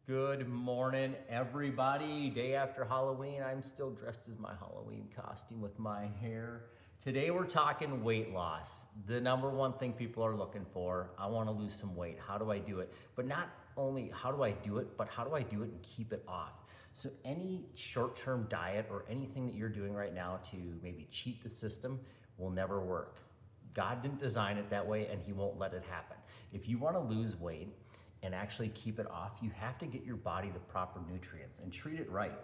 Good morning, everybody. Day after Halloween, I'm still dressed as my Halloween costume with my hair. Today, we're talking weight loss. The number one thing people are looking for. I want to lose some weight. How do I do it? But not only how do I do it, but how do I do it and keep it off? So, any short term diet or anything that you're doing right now to maybe cheat the system will never work. God didn't design it that way, and He won't let it happen. If you want to lose weight and actually keep it off, you have to get your body the proper nutrients and treat it right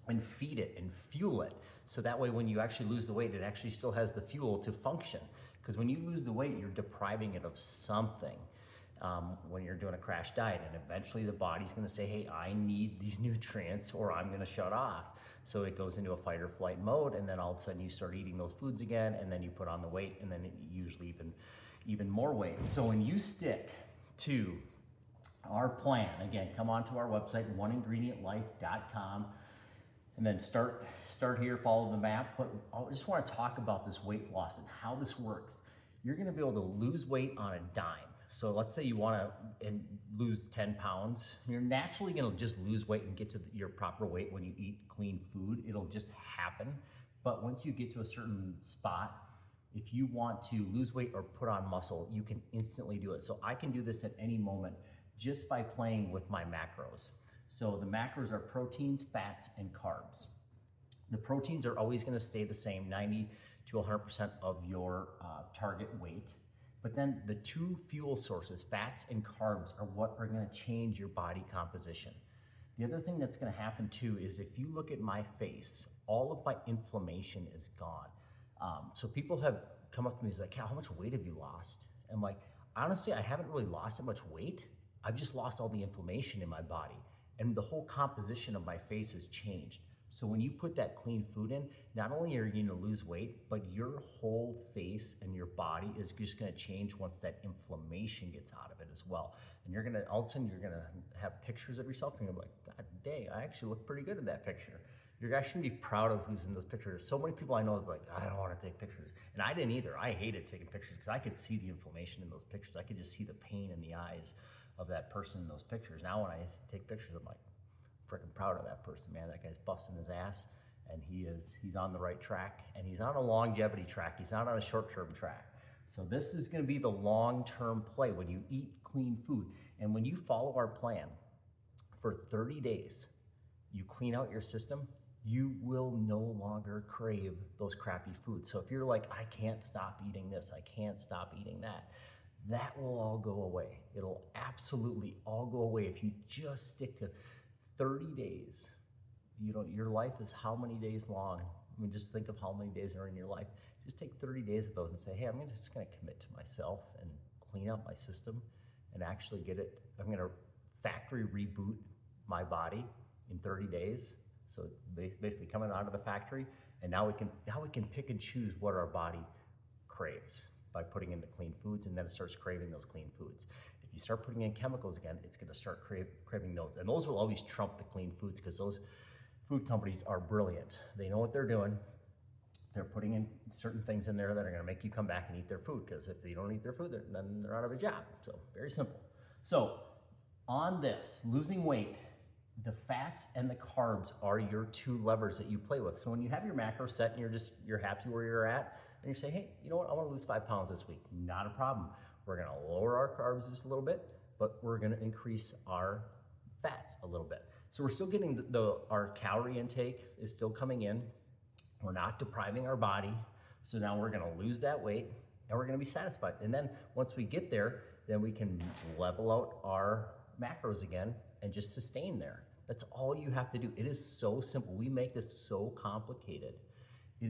and feed it and fuel it. So that way, when you actually lose the weight, it actually still has the fuel to function. Because when you lose the weight, you're depriving it of something. When you're doing a crash diet, and eventually the body's going to say, hey, I need these nutrients or I'm going to shut off. So it goes into a fight or flight mode, and then all of a sudden you start eating those foods again, and then you put on the weight, and then usually even more weight. So when you stick to our plan, again, come onto our website, oneingredientlife.com, and then start here, follow the map. But I just want to talk about this weight loss and how this works. You're going to be able to lose weight on a dime. So let's say you want to lose 10 pounds. You're naturally going to just lose weight and get to your proper weight when you eat clean food. It'll just happen. But once you get to a certain spot, if you want to lose weight or put on muscle, you can instantly do it. So I can do this at any moment just by playing with my macros. So the macros are proteins, fats, and carbs. The proteins are always going to stay the same, 90 to 100% of your target weight. But then the two fuel sources, fats and carbs, are what are going to change your body composition. The other thing that's going to happen too is if you look at my face, all of my inflammation is gone. So people have come up to me and like, how much weight have you lost? And I'm like, honestly, I haven't really lost that much weight. I've just lost all the inflammation in my body. And the whole composition of my face has changed. So when you put that clean food in, not only are you going to lose weight, but your whole face and your body is just going to change once that inflammation gets out of it as well. And you're going to, all of a sudden, you're going to have pictures of yourself and you're like, God dang, I actually look pretty good in that picture. You're actually going to be proud of who's in those pictures. So many people I know is like, I don't want to take pictures. And I didn't either. I hated taking pictures because I could see the inflammation in those pictures. I could just see the pain in the eyes of that person in those pictures. Now when I take pictures, I'm like, freaking proud of that person, man. That guy's busting his ass, and he's on the right track, and he's on a longevity track. He's not on a short-term track. So this is going to be the long-term play when you eat clean food. And when you follow our plan for 30 days, you clean out your system, you will no longer crave those crappy foods. So if you're like, I can't stop eating this, I can't stop eating that, that will all go away. It'll absolutely all go away if you just stick to 30 days. You know, your life is how many days long? I mean, just think of how many days are in your life. Just take 30 days of those and say, hey, I'm just going to commit to myself and clean up my system and actually get it. I'm going to factory reboot my body in 30 days. So basically coming out of the factory, and now we can pick and choose what our body craves by putting in the clean foods, and then it starts craving those clean foods. If you start putting in chemicals again, it's going to start craving those. And those will always trump the clean foods because those food companies are brilliant. They know what they're doing. They're putting in certain things in there that are going to make you come back and eat their food, because if they don't eat their food, then they're out of a job. So very simple. So on this, losing weight, the fats and the carbs are your two levers that you play with. So when you have your macro set and you're happy where you're at, and you say, hey, you know what, I want to lose 5 pounds this week. Not a problem. We're going to lower our carbs just a little bit, but we're going to increase our fats a little bit. So we're still getting our calorie intake is still coming in. We're not depriving our body. So now we're going to lose that weight and we're going to be satisfied. And then once we get there, then we can level out our macros again and just sustain there. That's all you have to do. It is so simple. We make this so complicated. You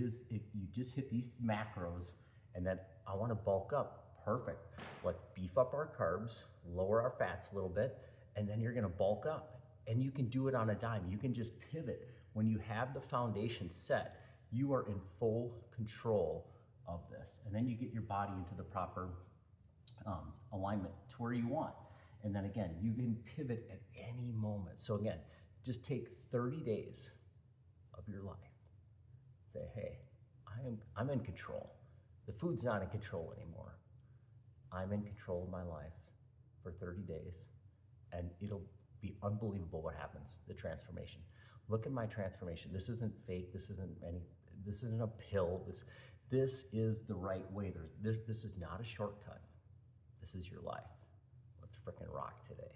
just hit these macros, and then I want to bulk up. Perfect. Let's beef up our carbs, lower our fats a little bit, and then you're going to bulk up. And you can do it on a dime. You can just pivot. When you have the foundation set, you are in full control of this. And then you get your body into the proper alignment to where you want. And then again, you can pivot at any moment. So again, just take 30 days of your life. Say, hey, I'm in control. The food's not in control anymore. I'm in control of my life for 30 days, and it'll be unbelievable what happens, the transformation. Look at my transformation. This isn't fake. This isn't a pill. This is the right way. This is not a shortcut. This is your life. Let's frickin' rock today.